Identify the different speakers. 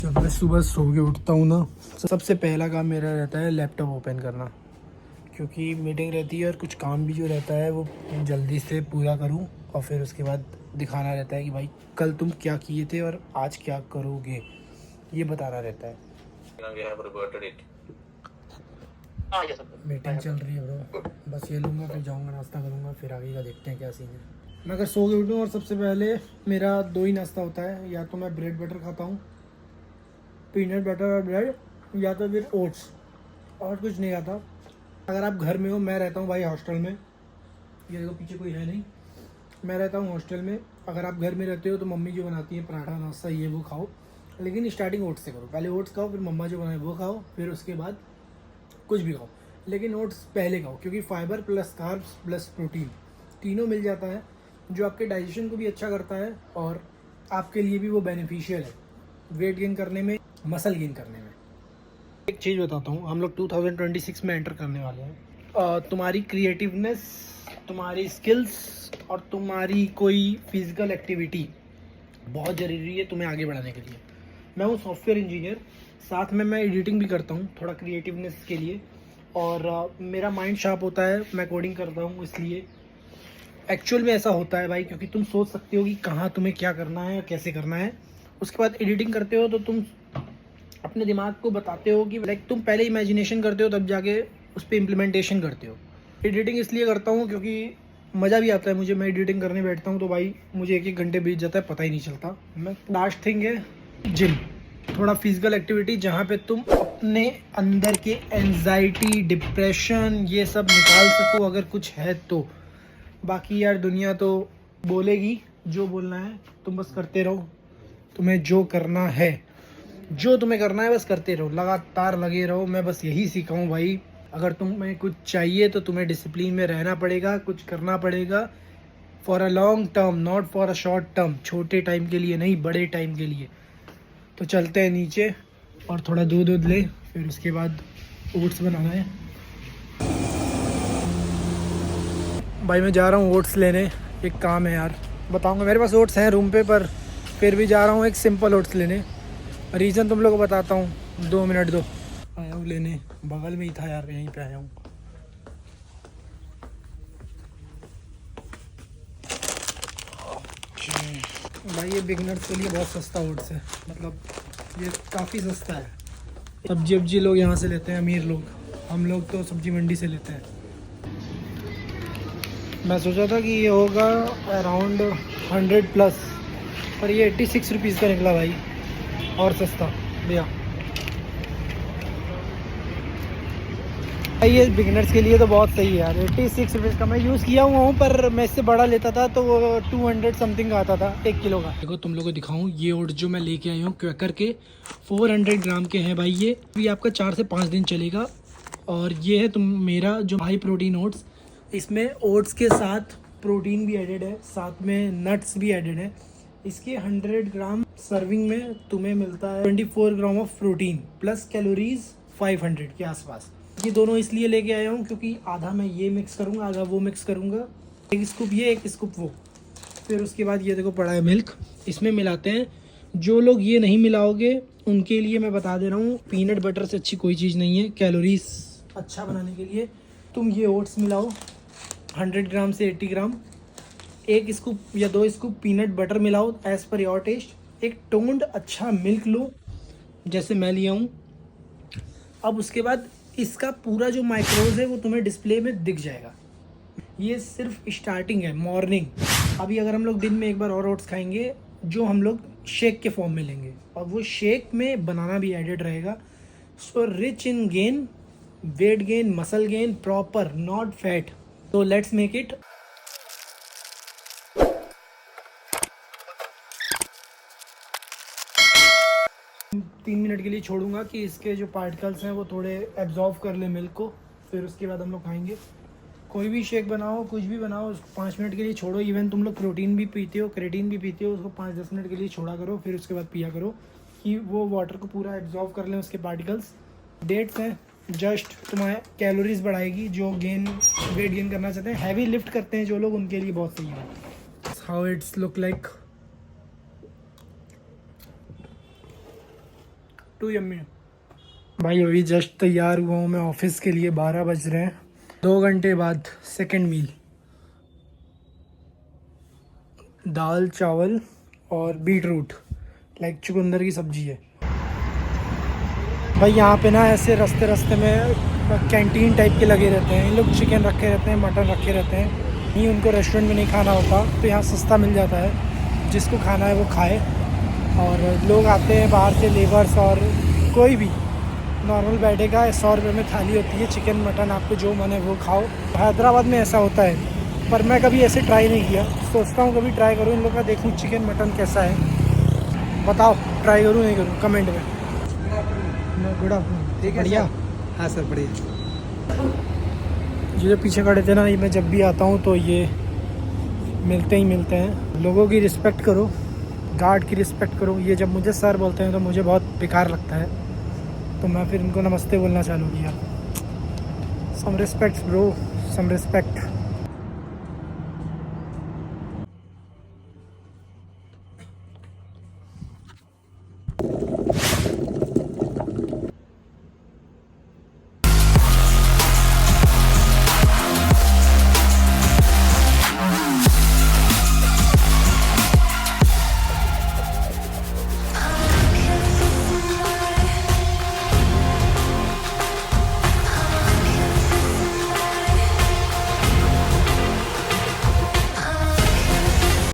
Speaker 1: जब मैं सुबह सो के उठता हूँ ना, सबसे पहला काम मेरा रहता है लैपटॉप ओपन करना, क्योंकि मीटिंग रहती है और कुछ काम भी जो रहता है वो जल्दी से पूरा करूँ। और फिर उसके बाद दिखाना रहता है कि भाई कल तुम क्या किए थे और आज क्या करोगे, ये बताना रहता है। मीटिंग चल रही है ब्रो, बस ये लूँगा फिर जाऊँगा, नाश्ता करूँगा, फिर आगे का देखते हैं क्या सीन है। मैं अगर सो के उठूँ और सबसे पहले मेरा दो ही नाश्ता होता है, या तो मैं ब्रेड बटर खाता हूँ, पीनट बटर और ब्रेड, या तो फिर ओट्स, और कुछ नहीं खाता। अगर आप घर में हो, मैं रहता हूँ भाई हॉस्टल में, ये देखो पीछे कोई है नहीं, मैं रहता हूँ हॉस्टल में। अगर आप घर में रहते हो तो मम्मी जो बनाती है पराठा नाश्ता ये वो खाओ, लेकिन स्टार्टिंग ओट्स से करो। पहले ओट्स खाओ, फिर मम्मा जो बनाए वो खाओ, फिर उसके बाद कुछ भी खाओ, लेकिन ओट्स पहले खाओ, क्योंकि fibre plus carbs plus protein तीनों मिल जाता है, जो आपके डाइजेशन को भी अच्छा करता है और आपके लिए भी वो बेनिफिशियल है वेट गेन करने में, मसल गेन करने में। एक चीज़ बताता हूँ, हम लोग 2026 में एंटर करने वाले हैं। तुम्हारी क्रिएटिवनेस, तुम्हारी स्किल्स और तुम्हारी कोई फिजिकल एक्टिविटी बहुत ज़रूरी है तुम्हें आगे बढ़ाने के लिए। मैं हूँ सॉफ्टवेयर इंजीनियर, साथ में मैं एडिटिंग भी करता हूँ थोड़ा क्रिएटिवनेस के लिए, और मेरा माइंड शार्प होता है, मैं कोडिंग करता हूँ, इसलिए एक्चुअल में ऐसा होता है भाई, क्योंकि तुम सोच सकते हो कि कहाँ तुम्हें क्या करना है और कैसे करना है। उसके बाद एडिटिंग करते हो तो तुम अपने दिमाग को बताते हो कि लाइक तुम पहले इमेजिनेशन करते हो, तब जाके उस पर इम्प्लीमेंटेशन करते हो। एडिटिंग इसलिए करता हूँ क्योंकि मज़ा भी आता है मुझे। मैं एडिटिंग करने बैठता हूँ तो भाई मुझे एक घंटे बीत जाता है, पता ही नहीं चलता। मैं लास्ट थिंग है जिम, थोड़ा फिजिकल एक्टिविटी जहाँ पे तुम अपने अंदर के एंजाइटी, डिप्रेशन ये सब निकाल सको अगर कुछ है तो। बाकी यार दुनिया तो बोलेगी जो बोलना है, तुम बस करते रहो। तुम्हें जो करना है, जो तुम्हें करना है बस करते रहो, लगातार लगे रहो। मैं बस यही सीखा हूँ भाई, अगर तुम्हें कुछ चाहिए तो तुम्हें डिसिप्लिन में रहना पड़ेगा, कुछ करना पड़ेगा for a long term, not for a short term. छोटे टाइम के लिए नहीं, बड़े टाइम के लिए। तो चलते हैं नीचे और थोड़ा दूध ले, फिर उसके बाद ओट्स बनाना है। भाई मैं जा रहा हूँ ओट्स लेने, एक काम है यार, बताऊँगा। मेरे पास ओट्स हैं रूम पे, पर फिर भी जा रहा हूँ एक सिंपल ओट्स लेने। रीज़न तुम लोग को बताता हूँ, 2 मिनट दो। आया हूँ लेने, बगल में ही था यार, यहीं पे आया हूँ। भाई ये बिगनर्स के लिए बहुत सस्ता ओट्स है, मतलब ये काफ़ी सस्ता है। सब्जी लोग यहाँ से लेते हैं, अमीर लोग। हम लोग तो सब्जी मंडी से लेते हैं। मैं सोचा था कि ये होगा अराउंड 100 प्लस, पर ये 86 रुपीज़ का निकला भाई, और सस्ता भैया। ये बिगिनर्स के लिए तो बहुत सही है यार, 86 रुपीज़ का। मैं यूज़ किया हुआ हूँ, पर मैं इससे बड़ा लेता था तो वो 200 समथिंग आता था 1 किलो का। देखो तुम लोग को दिखाऊँ, ये ओट्स जो मैं लेके आया हूँ क्वेकर के, 400 ग्राम के हैं भाई। ये भी आपका 4 से 5 दिन चलेगा। और ये है तुम मेरा जो हाई प्रोटीन ओट्स, इसमें ओट्स के साथ प्रोटीन भी एडेड है, साथ में नट्स भी एडेड है। इसके 100 ग्राम सर्विंग में तुम्हें मिलता है 24 gram of protein plus calories 500 के आसपास। ये दोनों इसलिए लेके आया हूँ क्योंकि आधा मैं ये मिक्स करूँगा, आधा वो मिक्स करूँगा, एक स्कूप ये, एक स्कूप वो। फिर उसके बाद ये देखो पड़ा है मिल्क, इसमें मिलाते हैं। जो लोग ये नहीं मिलाओगे उनके लिए मैं बता दे रहा हूँ, पीनट बटर से अच्छी कोई चीज़ नहीं है कैलोरीज अच्छा बनाने के लिए। तुम ये ओट्स मिलाओ 100 ग्राम से 80 ग्राम, एक स्कूप या 2 स्कूप पीनट बटर मिलाओ एज़ पर योर टेस्ट, एक टोन्ड अच्छा मिल्क लो जैसे मैं लिया हूँ। अब उसके बाद इसका पूरा जो माइक्रोज है वो तुम्हें डिस्प्ले में दिख जाएगा। ये सिर्फ स्टार्टिंग है, मॉर्निंग। अभी अगर हम लोग दिन में एक बार और ओट्स खाएंगे, जो हम लोग शेक के फॉर्म में लेंगे, और वो शेक में बनाना भी एडेड रहेगा। So rich in gain, weight gain, muscle gain, proper, not fat. तो लेट्स मेक इट। 3 मिनट के लिए छोड़ूंगा कि इसके जो पार्टिकल्स हैं वो थोड़े एब्जॉर्व कर ले मिल्क को, फिर उसके बाद हम लोग खाएंगे। कोई भी शेक बनाओ, कुछ भी बनाओ, 5 मिनट के लिए छोड़ो। इवन तुम लोग प्रोटीन भी पीते हो, क्रेटीन भी पीते हो, उसको 5-10 मिनट के लिए छोड़ा करो, फिर उसके बाद पिया करो कि वो वाटर को पूरा एब्जॉर्व कर लें उसके पार्टिकल्स। डेट्स हैं, जस्ट तुम्हारे कैलोरीज बढ़ाएगी, जो वेट गेन करना चाहते हैं, हैवी लिफ्ट करते हैं जो लोग, उनके लिए बहुत सही है। How it's look like. Too yummy. भाई अभी जस्ट तैयार हुआ हूँ मैं ऑफिस के लिए, 12 बज रहे हैं। 2 घंटे बाद सेकंड मील, दाल चावल और बीट रूट लाइक चुकंदर की सब्जी है। भाई यहाँ पे ना ऐसे रास्ते रास्ते में कैंटीन टाइप के लगे रहते हैं। इन लोग चिकन रखे रहते हैं, मटन रखे रहते हैं। नहीं उनको रेस्टोरेंट में नहीं खाना होता तो यहाँ सस्ता मिल जाता है, जिसको खाना है वो खाए। और लोग आते हैं बाहर से, लेबर्स और कोई भी नॉर्मल बैठेगा। 100 रुपये में थाली होती है, चिकन मटन आपको जो मन है वो खाओ। हैदराबाद में ऐसा होता है, पर मैं कभी ऐसे ट्राई नहीं किया। सोचता हूँ कभी ट्राई करूँ इन लोग का, देखूँ चिकन मटन कैसा है। बताओ ट्राई करूँ नहीं करूँ कमेंट में। Good afternoon.
Speaker 2: ठीक है
Speaker 1: बढ़िया।
Speaker 2: हाँ सर बढ़िया।
Speaker 1: ये जो पीछे खड़े थे ना, ये मैं जब भी आता हूँ तो ये मिलते ही मिलते हैं। लोगों की रिस्पेक्ट करो, गार्ड की रिस्पेक्ट करो। ये जब मुझे सर बोलते हैं तो मुझे बहुत बेकार लगता है, तो मैं फिर इनको नमस्ते बोलना चालू किया। Some respect bro, some respect.